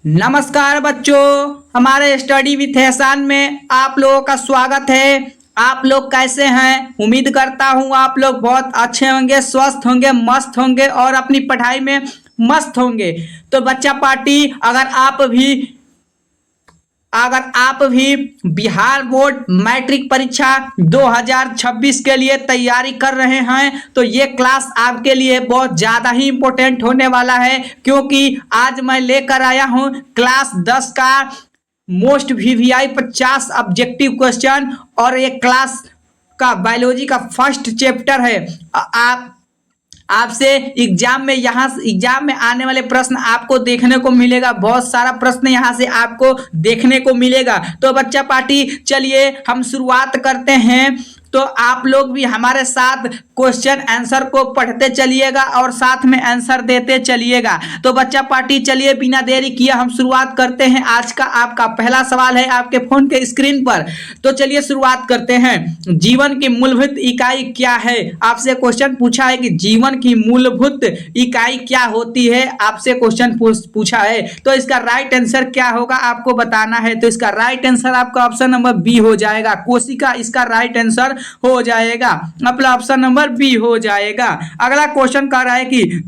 नमस्कार बच्चों, हमारे स्टडी विथ एहसान में आप लोगों का स्वागत है। आप लोग कैसे हैं? उम्मीद करता हूं आप लोग बहुत अच्छे होंगे, स्वस्थ होंगे, मस्त होंगे और अपनी पढ़ाई में मस्त होंगे। तो बच्चा पार्टी, अगर आप भी बिहार बोर्ड मैट्रिक परीक्षा 2026 के लिए तैयारी कर रहे हैं तो ये क्लास आपके लिए बहुत ज़्यादा ही इम्पोर्टेंट होने वाला है, क्योंकि आज मैं लेकर आया हूँ क्लास 10 का मोस्ट वीवीआई 50 ऑब्जेक्टिव क्वेश्चन। और ये क्लास का बायोलॉजी का फर्स्ट चैप्टर है। आप आपसे एग्जाम में आने वाले प्रश्न आपको देखने को मिलेगा, बहुत सारा प्रश्न यहाँ से आपको देखने को मिलेगा। तो बच्चा पार्टी, चलिए हम शुरुआत करते हैं। तो आप लोग भी हमारे साथ क्वेश्चन आंसर को पढ़ते चलिएगा और साथ में आंसर देते चलिएगा। तो बच्चा पार्टी, चलिए बिना देरी किए हम शुरुआत करते हैं। आज का आपका पहला सवाल है आपके फोन के स्क्रीन पर। तो चलिए शुरुआत करते हैं। जीवन की मूलभूत इकाई क्या है? आपसे क्वेश्चन पूछा है कि जीवन की मूलभूत इकाई क्या होती है, आपसे क्वेश्चन पूछा है। तो इसका राइट आंसर क्या होगा आपको बताना है। तो इसका राइट आंसर आपका ऑप्शन नंबर बी हो जाएगा, कोशिका इसका राइट आंसर हो जाएगा। अपना ऑप्शन नंबर बी हो जाएगा। अगला क्वेश्चन कह रहा है कि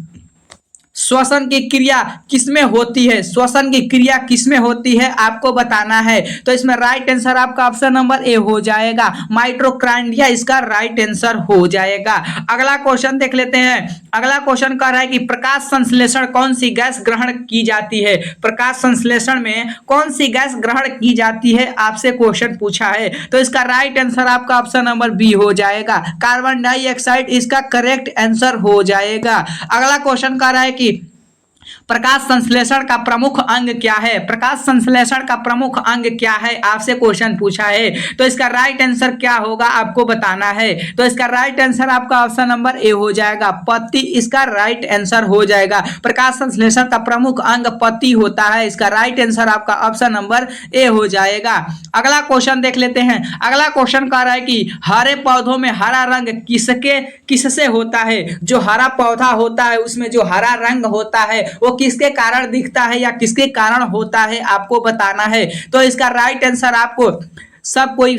श्वसन की क्रिया किसमें होती है? श्वसन की क्रिया किसमें होती है आपको बताना है। तो इसमें राइट आंसर आपका ऑप्शन नंबर ए हो जाएगा, माइटोकॉन्ड्रिया इसका राइट आंसर हो जाएगा। अगला क्वेश्चन देख लेते हैं। अगला क्वेश्चन कह रहा है कि प्रकाश संश्लेषण कौन सी गैस ग्रहण की जाती है? प्रकाश संश्लेषण में कौन सी गैस ग्रहण की जाती है, आपसे क्वेश्चन पूछा है। तो इसका राइट आंसर आपका ऑप्शन नंबर बी हो जाएगा, कार्बन डाइऑक्साइड इसका करेक्ट आंसर हो जाएगा। अगला क्वेश्चन कह रहा है कि प्रकाश संश्लेषण का प्रमुख अंग क्या है? प्रकाश संश्लेषण का प्रमुख अंग क्या है, आपसे क्वेश्चन पूछा है। तो इसका राइट आंसर क्या होगा आपको बताना है। तो इसका राइट आंसर आपका ऑप्शन नंबर ए हो जाएगा, पत्ती इसका राइट आंसर हो जाएगा। प्रकाश संश्लेषण का प्रमुख अंग पत्ती होता है, इसका राइट आंसर आपका ऑप्शन नंबर ए हो जाएगा। अगला क्वेश्चन देख लेते हैं। अगला क्वेश्चन कह रहा है कि हरे पौधों में हरा रंग किससे होता है? जो हरा पौधा होता है उसमें जो हरा रंग होता है वो किसके कारण दिखता है या किसके कारण होता है, आपको बताना है। तो इसका राइट आंसर आपको सब कोई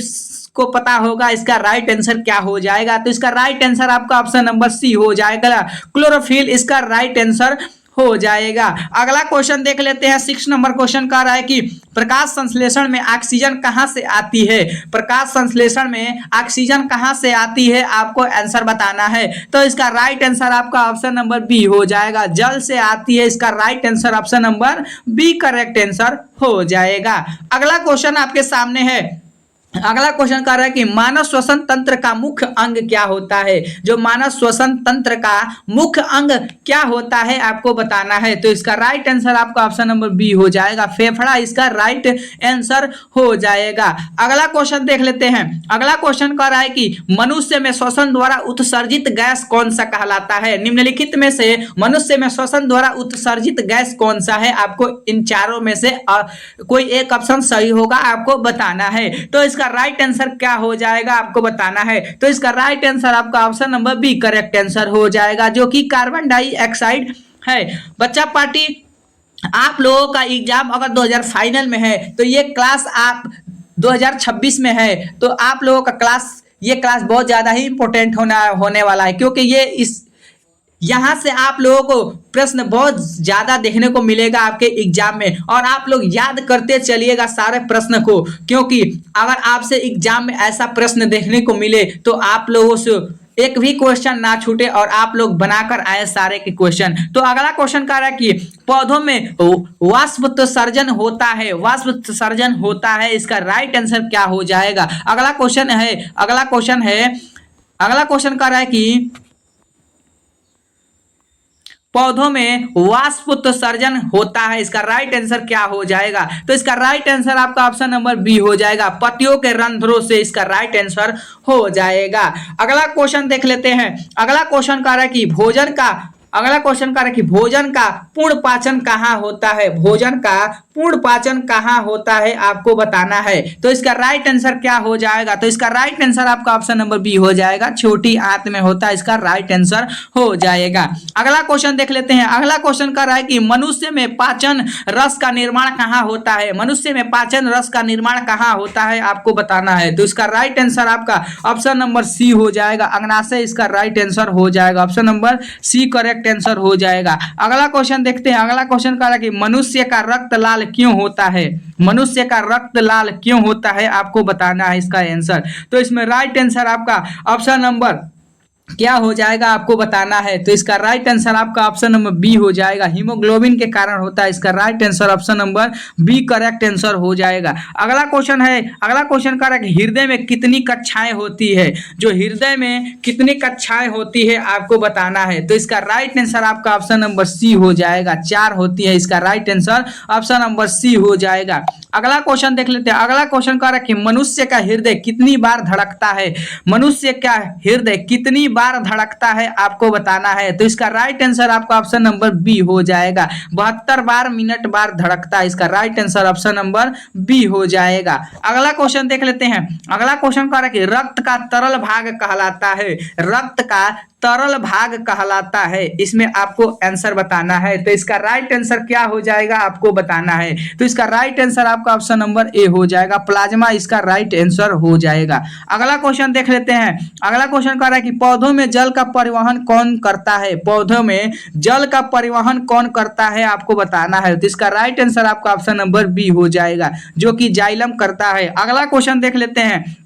को पता होगा, इसका राइट आंसर क्या हो जाएगा। तो इसका राइट आंसर आपका ऑप्शन नंबर सी हो जाएगा, क्लोरोफिल इसका राइट आंसर हो जाएगा। अगला क्वेश्चन देख लेते हैं। 6 नंबर क्वेश्चन कह रहा है कि प्रकाश संश्लेषण में ऑक्सीजन कहां से आती है? प्रकाश संश्लेषण में ऑक्सीजन कहां से आती है, आपको आंसर बताना है। तो इसका राइट आंसर आपका ऑप्शन नंबर बी हो जाएगा, जल से आती है, इसका right answer option number B correct answer हो जाएगा। अगला क्वेश्चन आपके सामने है। अगला क्वेश्चन कह रहा है कि मानव श्वसन तंत्र का मुख्य अंग क्या होता है? जो मानव श्वसन तंत्र का मुख्य अंग क्या होता है आपको बताना है। तो इसका राइट आंसर आपका ऑप्शन नंबर बी हो जाएगा, फेफड़ा इसका राइट आंसर हो जाएगा। अगला क्वेश्चन देख लेते हैं। अगला क्वेश्चन कह रहा है कि मनुष्य में श्वसन द्वारा उत्सर्जित गैस कौन सा कहलाता है? निम्नलिखित में से मनुष्य में श्वसन द्वारा उत्सर्जित गैस कौन सा है, आपको इन चारों में से कोई एक ऑप्शन सही होगा, आपको बताना है। तो इसका राइट आंसर क्या हो जाएगा आपको बताना है। तो इसका राइट आंसर आपका option number B correct answer हो जाएगा, जो कि कार्बन डाइऑक्साइड है। बच्चा पार्टी, आप लोगों का एग्जाम अगर 2000 फाइनल में है तो ये क्लास आप 2026 में है, तो आप लोगों का ये क्लास बहुत ज्यादा ही इंपॉर्टेंट होने वाला है, क्योंकि यहाँ से आप लोगों को प्रश्न बहुत ज्यादा देखने को मिलेगा आपके एग्जाम में, और आप लोग याद करते चलिएगा सारे प्रश्न को, क्योंकि अगर आपसे एग्जाम में ऐसा प्रश्न देखने को मिले तो आप लोगों से एक भी क्वेश्चन ना छूटे और आप लोग बनाकर आए सारे के क्वेश्चन। तो अगला क्वेश्चन कह रहा है कि पौधों में वाष्पोत्सर्जन होता है, वाष्पोत्सर्जन होता है, इसका राइट आंसर क्या हो जाएगा। अगला क्वेश्चन कह रहा है कि पौधों में वाष्पोत्सर्जन होता है, इसका राइट आंसर क्या हो जाएगा। तो इसका राइट आंसर आपका ऑप्शन नंबर बी हो जाएगा, पत्तियों के रंध्रों से इसका राइट आंसर हो जाएगा। अगला क्वेश्चन देख लेते हैं। अगला क्वेश्चन कह रहा है कि भोजन का अगला क्वेश्चन कह रहा है कि भोजन का पूर्ण पाचन कहाँ होता है, भोजन का पूर्ण पाचन कहाँ होता है आपको बताना है। तो इसका राइट आंसर क्या हो जाएगा, तो इसका राइट आंसर आपका ऑप्शन नंबर बी हो जाएगा, छोटी आंत में होता है, इसका राइट आंसर हो जाएगा। अगला क्वेश्चन देख लेते हैं। अगला क्वेश्चन कह रहा है कि मनुष्य में पाचन रस का निर्माण कहाँ होता है, मनुष्य में पाचन रस का निर्माण कहाँ होता है आपको बताना है। तो इसका राइट आंसर आपका ऑप्शन नंबर सी हो जाएगा, अग्नाशय इसका राइट आंसर हो जाएगा, option number C correct answer हो जाएगा। अगला क्वेश्चन देखते हैं। अगला क्वेश्चन कह रहा है कि मनुष्य का रक्त लाल क्यों होता है, मनुष्य का रक्त लाल क्यों होता है आपको बताना है इसका आंसर। तो इसमें राइट आंसर आपका ऑप्शन नंबर क्या हो जाएगा आपको बताना है। तो इसका राइट आंसर आपका ऑप्शन नंबर बी हो जाएगा, हीमोग्लोबिन के कारण होता है, इसका right answer option number B correct answer हो जाएगा। अगला क्वेश्चन है। अगला क्वेश्चन कह रहा है कि हृदय में कितनी कक्षाएं होती है, जो हृदय में कितनी कक्षाएं होती है आपको बताना है। तो इसका राइट आंसर आपका ऑप्शन नंबर सी हो जाएगा, 4 होती है, इसका right answer option number C हो जाएगा। अगला क्वेश्चन देख लेते हैं। अगला क्वेश्चन कह रहा है कि मनुष्य का हृदय कितनी बार धड़कता है, मनुष्य का हृदय कितनी बार धड़कता है आपको बताना है। तो इसका राइट आंसर आपका ऑप्शन नंबर बी हो जाएगा, 72 बार मिनट बार धड़कता है, इसका right answer option number B हो जाएगा। अगला क्वेश्चन देख लेते हैं। अगला क्वेश्चन कह रहा है कि रक्त का तरल भाग कहलाता है, रक्त का तरल भाग कहलाता है, इसमें आपको आंसर बताना है। तो इसका राइट आंसर क्या हो जाएगा आपको बताना है। तो इसका राइट आंसर आपका ऑप्शन नंबर ए हो जाएगा, प्लाज्मा इसका राइट आंसर हो जाएगा। अगला क्वेश्चन देख लेते हैं। अगला क्वेश्चन कह रहा है कि पौधों में जल का परिवहन कौन करता है, पौधों में जल का परिवहन कौन करता है आपको बताना है। तो इसका राइट आंसर आपका ऑप्शन नंबर बी हो जाएगा, जो कि जाइलम करता है। अगला क्वेश्चन देख लेते हैं।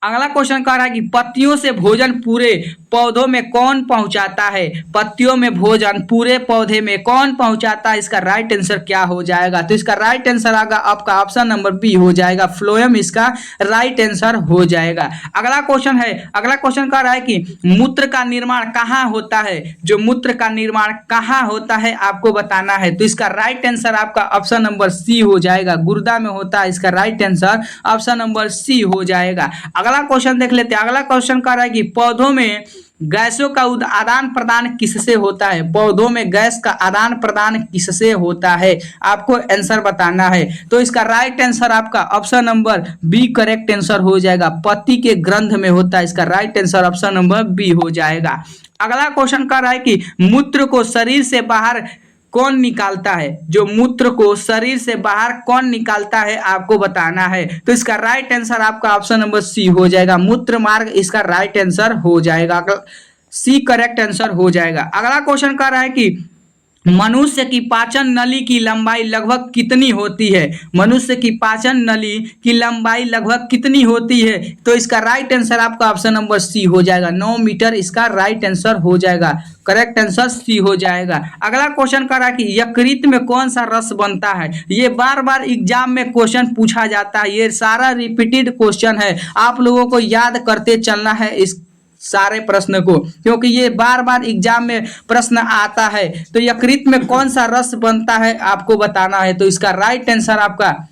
अगला क्वेश्चन कह रहा है कि पत्तियों से भोजन पूरे पौधों में कौन पहुंचाता है, पत्तियों में भोजन पूरे पौधे में कौन पहुंचाता है, इसका राइट आंसर क्या हो जाएगा। तो इसका राइट आंसर आपका ऑप्शन नंबर बी हो जाएगा, फ्लोएम इसका राइट आंसर हो जाएगा। अगला क्वेश्चन है। अगला क्वेश्चन कह रहा है कि मूत्र का निर्माण कहाँ होता है, जो मूत्र का निर्माण कहाँ होता है आपको बताना है। तो इसका राइट आंसर आपका ऑप्शन नंबर सी हो जाएगा, गुर्दा में होता है, इसका right answer option number C हो जाएगा। अगला क्वेश्चन देख लेते हैं। अगला क्वेश्चन कह रहा है कि पौधों में गैसों का आदान प्रदान किससे होता है, पौधों में गैस का आदान प्रदान किससे होता है आपको आंसर बताना है। तो इसका राइट आंसर आपका option number B correct answer हो जाएगा, पत्ती के ग्रंथ में होता है, इसका right answer option number B हो जाएगा। अगला क्वेश्चन कह रहा है कि मूत्र को शरीर से बाहर कौन निकालता है, जो मूत्र को शरीर से बाहर कौन निकालता है आपको बताना है। तो इसका राइट आंसर आपका ऑप्शन नंबर सी हो जाएगा, मूत्र मार्ग इसका राइट आंसर हो जाएगा, सी करेक्ट आंसर हो जाएगा। अगला क्वेश्चन कह रहा है कि मनुष्य की पाचन नली की लंबाई लगभग कितनी होती है, मनुष्य की पाचन नली की लंबाई लगभग कितनी होती है। तो इसका राइट आंसर आपका ऑप्शन नंबर सी हो जाएगा, 9 मीटर इसका राइट आंसर हो जाएगा, करेक्ट आंसर सी हो जाएगा। अगला क्वेश्चन कह रहा है कि यकृत में कौन सा रस बनता है, ये बार बार एग्जाम में क्वेश्चन पूछा जाता है, ये सारा रिपीटेड क्वेश्चन है, आप लोगों को याद करते चलना है इस सारे प्रश्न को, क्योंकि ये बार बार एग्जाम में प्रश्न आता है। तो यकृत में कौन सा रस बनता है आपको बताना है। तो इसका राइट आंसर आपका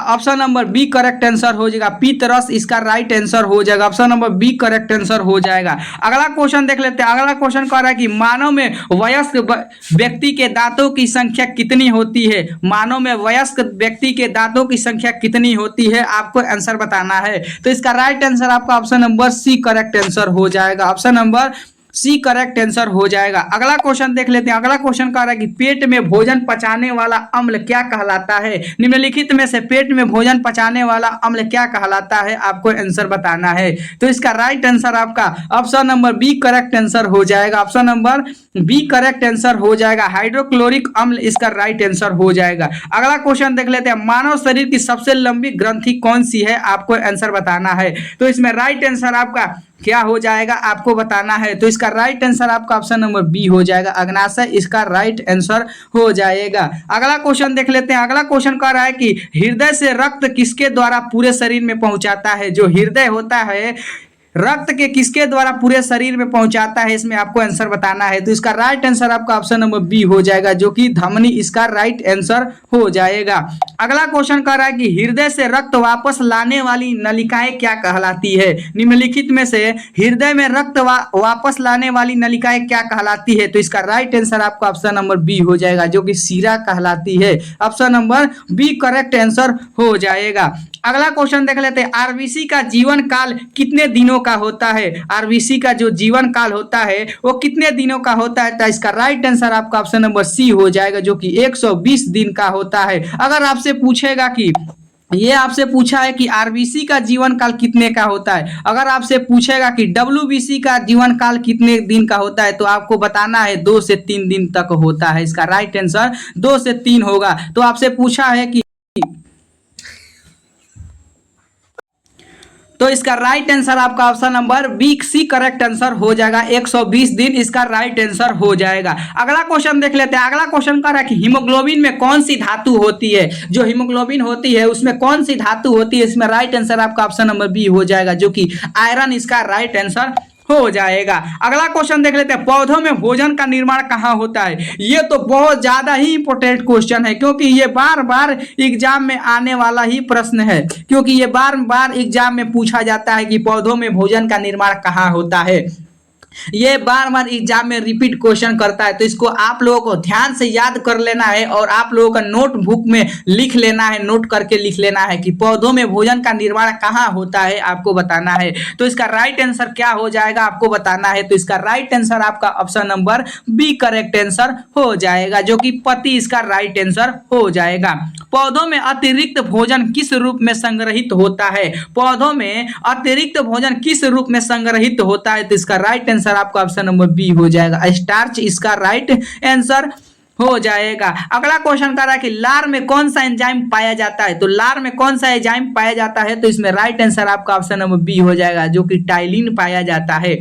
option number B correct answer हो जाएगा, पीत रस इसका राइट आंसर हो जाएगा, option number B correct answer हो जाएगा। अगला क्वेश्चन देख लेते हैं। अगला क्वेश्चन कह रहा है कि मानव में वयस्क व्यक्ति के दांतों की संख्या कितनी होती है, मानव में वयस्क व्यक्ति के दांतों की संख्या कितनी होती है आपको आंसर बताना है। तो इसका राइट आंसर आपका option number C correct answer हो जाएगा, option number C correct answer हो जाएगा। अगला क्वेश्चन देख लेते हैं। अगला क्वेश्चन कह रहा है कि पेट में भोजन पचाने वाला अम्ल क्या कहलाता है, निम्नलिखित में से पेट में भोजन पचाने वाला अम्ल क्या कहलाता है आपको आंसर बताना है। तो इसका राइट आंसर आपका option number B correct answer हो जाएगा, option number B correct answer हो जाएगा, हाइड्रोक्लोरिक अम्ल इसका राइट आंसर हो जाएगा। अगला क्वेश्चन देख लेते हैं। मानव शरीर की सबसे लंबी ग्रंथि कौन सी है आपको आंसर बताना है। तो इसमें राइट आंसर आपका क्या हो जाएगा आपको बताना है। तो इसका राइट आंसर आपका ऑप्शन नंबर बी हो जाएगा, अग्नाशय इसका राइट आंसर हो जाएगा। अगला क्वेश्चन देख लेते हैं। अगला क्वेश्चन कह रहा है कि हृदय से रक्त किसके द्वारा पूरे शरीर में पहुंचाता है, जो हृदय होता है रक्त के किसके द्वारा पूरे शरीर में पहुंचाता है, इसमें आपको आंसर बताना है। तो इसका राइट आंसर आपका ऑप्शन नंबर बी हो जाएगा, जो कि धमनी इसका राइट आंसर हो जाएगा। अगला क्वेश्चन कह रहा है कि हृदय से रक्त वापस लाने वाली नलिकाएं क्या कहलाती है। निम्नलिखित में से हृदय में रक्त वापस लाने वाली नलिकाएं क्या कहलाती है। तो इसका राइट आंसर आपका ऑप्शन नंबर बी हो जाएगा, जो कि शिरा कहलाती है। Option number B correct answer हो जाएगा। अगला क्वेश्चन देख लेते हैं, आरबीसी का जीवन काल कितने दिनों का होता है। आरबीसी का जो जीवन काल होता है वो कितने दिनों का होता है। तो इसका राइट आंसर आपका ऑप्शन नंबर सी हो जाएगा, जो कि 120 दिन का होता है। अगर आपसे पूछेगा कि ये आपसे पूछा है कि आरबीसी का जीवन काल कितने का होता है, अगर आपसे पूछेगा कि डब्ल्यूबीसी का जीवन काल कितने दिन का होता है, तो आपको बताना है 2 से 3 दिन तक होता है। इसका राइट आंसर 2 से 3 होगा। तो आपसे पूछा है कि तो इसका राइट आंसर आपका option number B C correct answer हो जाएगा, 120 दिन इसका राइट आंसर हो जाएगा। अगला क्वेश्चन देख लेते हैं। अगला क्वेश्चन कर रहा है कि हीमोग्लोबिन में कौन सी धातु होती है। जो हीमोग्लोबिन होती है उसमें कौन सी धातु होती है, इसमें राइट आंसर आपका ऑप्शन नंबर बी हो जाएगा, जो कि आयरन इसका राइट आंसर हो जाएगा। अगला क्वेश्चन देख लेते हैं, पौधों में भोजन का निर्माण कहाँ होता है। ये तो बहुत ज्यादा ही इंपॉर्टेंट क्वेश्चन है, क्योंकि ये बार बार एग्जाम में आने वाला ही प्रश्न है, क्योंकि ये बार बार एग्जाम में पूछा जाता है कि पौधों में भोजन का निर्माण कहाँ होता है। ये बार बार एग्जाम में रिपीट क्वेश्चन करता है। तो इसको आप लोगों को ध्यान से याद कर लेना है और आप लोगों का नोटबुक में लिख लेना है, नोट करके लिख लेना है कि पौधों में भोजन का निर्माण कहाँ होता है, आपको बताना है। तो इसका राइट आंसर क्या हो जाएगा आपको बताना है। तो इसका राइट आंसर आपका option number B correct answer हो जाएगा, जो कि पति इसका राइट आंसर हो जाएगा। पौधों में अतिरिक्त भोजन किस रूप में संग्रहित होता है। पौधों में अतिरिक्त भोजन किस रूप में संग्रहित होता है। तो इसका राइट आंसर आपका ऑप्शन नंबर बी हो जाएगा, स्टार्च इसका राइट आंसर हो जाएगा। अगला क्वेश्चन कर रहा है कि लार में कौन सा एंजाइम पाया जाता है। तो लार में कौन सा एंजाइम पाया जाता है। तो इसमें राइट आंसर आपका ऑप्शन नंबर बी हो जाएगा, जो कि टाइलिन पाया जाता है।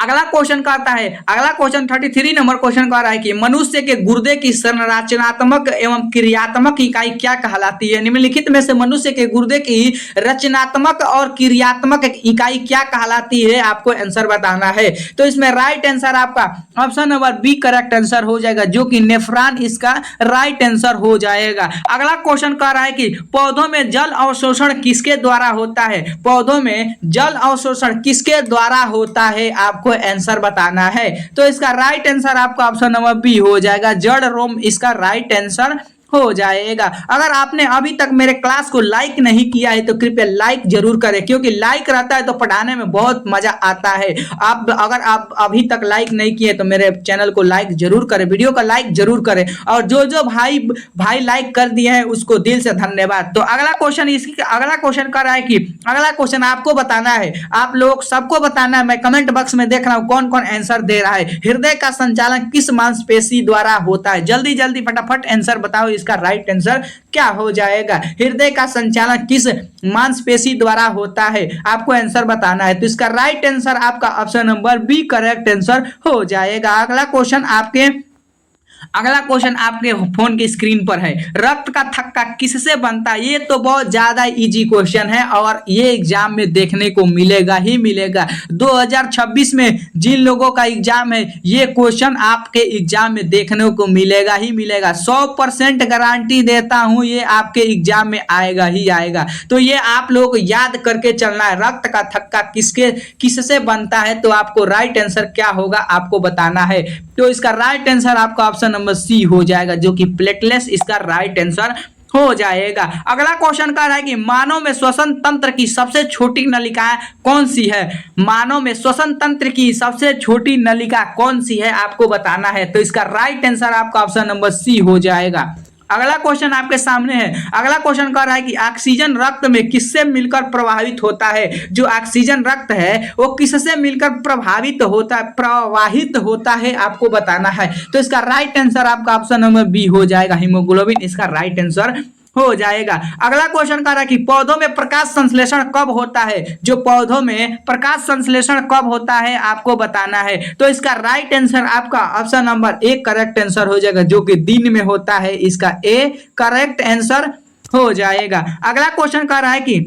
अगला क्वेश्चन कहता है, अगला क्वेश्चन 33 नंबर क्वेश्चन कह रहा है कि मनुष्य के गुर्दे की संरचनात्मक एवं क्रियात्मक इकाई क्या कहलाती है। निम्नलिखित में से मनुष्य के गुर्दे की रचनात्मक और क्रियात्मक इकाई क्या कहलाती है, आपको आंसर बताना है। तो इसमें राइट आंसर आपका option number B correct answer हो जाएगा, जो कि नेफ्रॉन इसका राइट आंसर हो जाएगा। अगला क्वेश्चन कह रहा है कि पौधों में जल अवशोषण किसके द्वारा होता है। पौधों में जल अवशोषण किसके द्वारा होता है, आपको आंसर बताना है। तो इसका राइट आंसर आपका ऑप्शन नंबर बी हो जाएगा, जड़ रोम इसका राइट आंसर हो जाएगा। अगर आपने अभी तक मेरे क्लास को लाइक नहीं किया है तो कृपया लाइक जरूर करें, क्योंकि लाइक रहता है तो पढ़ाने में बहुत मजा आता है। अगर आप अभी तक लाइक नहीं किए तो मेरे चैनल को लाइक जरूर करें, वीडियो का लाइक जरूर करें। और जो जो भाई लाइक कर दिए हैं उसको दिल से धन्यवाद। तो अगला क्वेश्चन अगला क्वेश्चन कर रहा है कि अगला क्वेश्चन आपको बताना है, आप लोग सबको बताना है। मैं कमेंट बॉक्स में देख रहा हूँ कौन कौन आंसर दे रहा है। हृदय का संचालन किस मांसपेशी द्वारा होता है। जल्दी जल्दी फटाफट आंसर बताओ, इसका राइट आंसर क्या हो जाएगा। हृदय का संचालन किस मांसपेशी द्वारा होता है, आपको आंसर बताना है। तो इसका राइट आंसर आपका option number B correct answer हो जाएगा। अगला क्वेश्चन आपके फोन की स्क्रीन पर है, रक्त का थक्का किससे बनता है। ये तो बहुत ज्यादा इजी क्वेश्चन है और ये एग्जाम में देखने को मिलेगा ही मिलेगा। 2026 में जिन लोगों का एग्जाम है ये क्वेश्चन आपके एग्जाम में देखने को मिलेगा ही मिलेगा। 100% गारंटी देता हूं ये आपके एग्जाम में आएगा ही आएगा। तो ये आप लोग याद करके चलना है, रक्त का थक्का किससे बनता है। तो आपको राइट आंसर क्या होगा आपको बताना है। तो इसका राइट आंसर आपका ऑप्शन नंबर सी हो जाएगा, जो कि प्लेटलेट्स इसका राइट आंसर हो जाएगा। अगला क्वेश्चन कह रहा है कि मानव में श्वसन तंत्र की सबसे छोटी नलिका कौन सी है। मानव में श्वसन तंत्र की सबसे छोटी नलिका कौन सी है, आपको बताना है। तो इसका राइट आंसर आपका ऑप्शन नंबर सी हो जाएगा। अगला क्वेश्चन आपके सामने है। अगला क्वेश्चन कह रहा है कि ऑक्सीजन रक्त में किससे मिलकर प्रवाहित होता है। जो ऑक्सीजन रक्त है वो किससे मिलकर प्रवाहित होता है आपको बताना है। तो इसका राइट आंसर आपका ऑप्शन नंबर बी हो जाएगा, हीमोग्लोबिन इसका राइट आंसर हो जाएगा। अगला क्वेश्चन कह रहा है कि पौधों में प्रकाश संश्लेषण कब होता है। जो पौधों में प्रकाश संश्लेषण कब होता है आपको बताना है। तो इसका राइट आंसर आपका option number A correct answer हो जाएगा, जो कि दिन में होता है। इसका ए करेक्ट आंसर हो जाएगा। अगला क्वेश्चन कह रहा है कि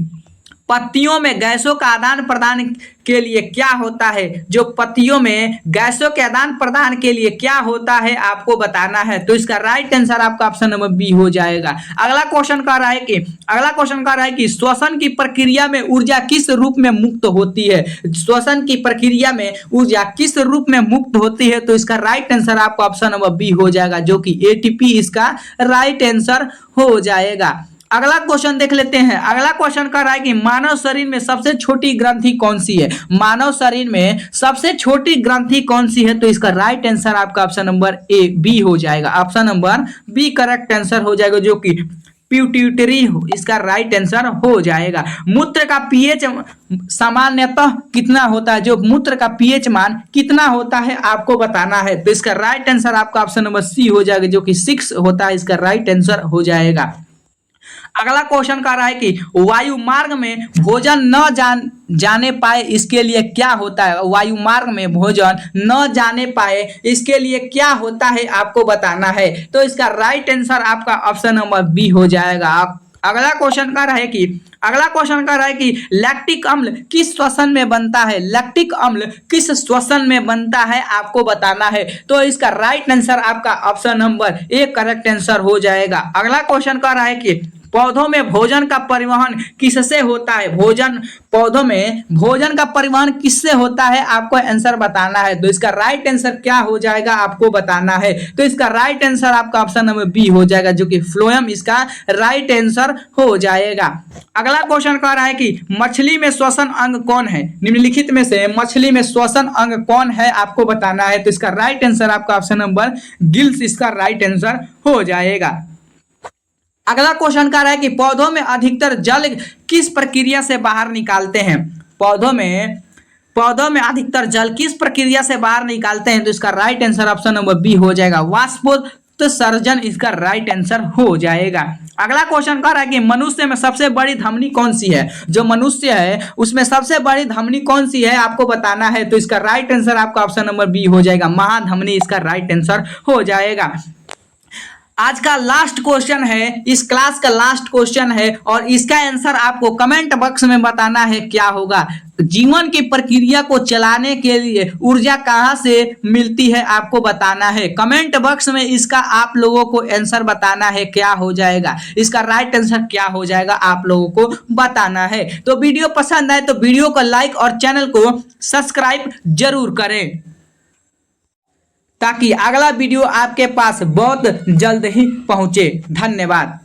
पत्तियों में गैसों का आदान प्रदान के लिए क्या होता है? जो पत्तियों में गैसों के आदान प्रदान के लिए क्या होता है आपको बताना है। तो इसका राइट आंसर आपका ऑप्शन नंबर बी हो जाएगा। अगला क्वेश्चन कह रहा है कि श्वसन की प्रक्रिया में ऊर्जा किस रूप में मुक्त होती है? श्वसन की प्रक्रिया में ऊर्जा किस रूप में मुक्त होती है? तो इसका राइट आंसर आपका ऑप्शन नंबर बी हो जाएगा, जो कि एटीपी इसका राइट आंसर हो जाएगा। अगला क्वेश्चन देख लेते हैं। अगला क्वेश्चन कर रहा है कि मानव शरीर में सबसे छोटी ग्रंथि कौन सी है? मानव शरीर में सबसे छोटी ग्रंथि कौन सी है? तो इसका राइट आंसर आपका ऑप्शन नंबर ए बी हो जाएगा। Option number B correct answer हो जाएगा, जो कि पिट्यूटरी इसका राइट आंसर हो जाएगा। मूत्र का पीएच सामान्यतः कितना होता है? जो मूत्र का पीएच मान कितना होता है आपको बताना है। तो इसका राइट आंसर आपका ऑप्शन नंबर सी हो जाएगा, जो कि 6 होता है। इसका राइट आंसर हो जाएगा। अगला क्वेश्चन कह रहा है कि वायु मार्ग में भोजन न जाने पाए इसके लिए क्या होता है? वायु मार्ग में भोजन न जाने पाए इसके लिए क्या होता है आपको बताना है। तो इसका राइट आंसर आपका ऑप्शन नंबर बी हो जाएगा। अगला क्वेश्चन कह रहा है कि लैक्टिक अम्ल किस श्वसन में बनता है? लैक्टिक अम्ल किस श्वसन में बनता है आपको बताना है। तो इसका राइट आंसर आपका option number A correct answer हो जाएगा। अगला क्वेश्चन कह रहा है कि पौधों में भोजन का परिवहन किससे होता है? पौधों में भोजन का परिवहन किससे होता है आपको आंसर बताना है। तो इसका राइट आंसर क्या हो जाएगा आपको बताना है। तो इसका राइट आंसर आपका ऑप्शन नंबर बी हो जाएगा, जो कि फ्लोएम इसका राइट आंसर हो जाएगा। अगला क्वेश्चन कह रहा है कि मछली में श्वसन अंग कौन है? निम्नलिखित में से मछली में श्वसन अंग कौन है आपको बताना है। तो इसका राइट आंसर आपका ऑप्शन नंबर गिल्स इसका राइट आंसर हो जाएगा। अगला क्वेश्चन कह रहा है कि पौधों में अधिकतर जल किस प्रक्रिया से बाहर निकालते हैं? पौधों में अधिकतर जल किस प्रक्रिया से बाहर निकालते हैं? तो इसका right answer option number B हो जाएगा, वाष्पोत्सर्जन इसका राइट आंसर हो जाएगा। अगला क्वेश्चन कह रहा है कि मनुष्य में सबसे बड़ी धमनी कौन सी है? जो मनुष्य है उसमें सबसे बड़ी धमनी कौन सी है आपको बताना है। तो इसका राइट आंसर आपका ऑप्शन नंबर बी हो जाएगा, महाधमनी इसका राइट आंसर हो जाएगा। आज का लास्ट क्वेश्चन है, इस क्लास का लास्ट क्वेश्चन है और इसका आंसर आपको कमेंट बॉक्स में बताना है क्या होगा। जीवन की प्रक्रिया को चलाने के लिए ऊर्जा कहां से मिलती है आपको बताना है। कमेंट बॉक्स में इसका आप लोगों को आंसर बताना है क्या हो जाएगा। इसका राइट आंसर क्या हो जाएगा आप लोगों को बताना है। तो वीडियो पसंद आए तो वीडियो को लाइक और चैनल को सब्सक्राइब जरूर करें, ताकि अगला वीडियो आपके पास बहुत जल्द ही पहुंचे। धन्यवाद।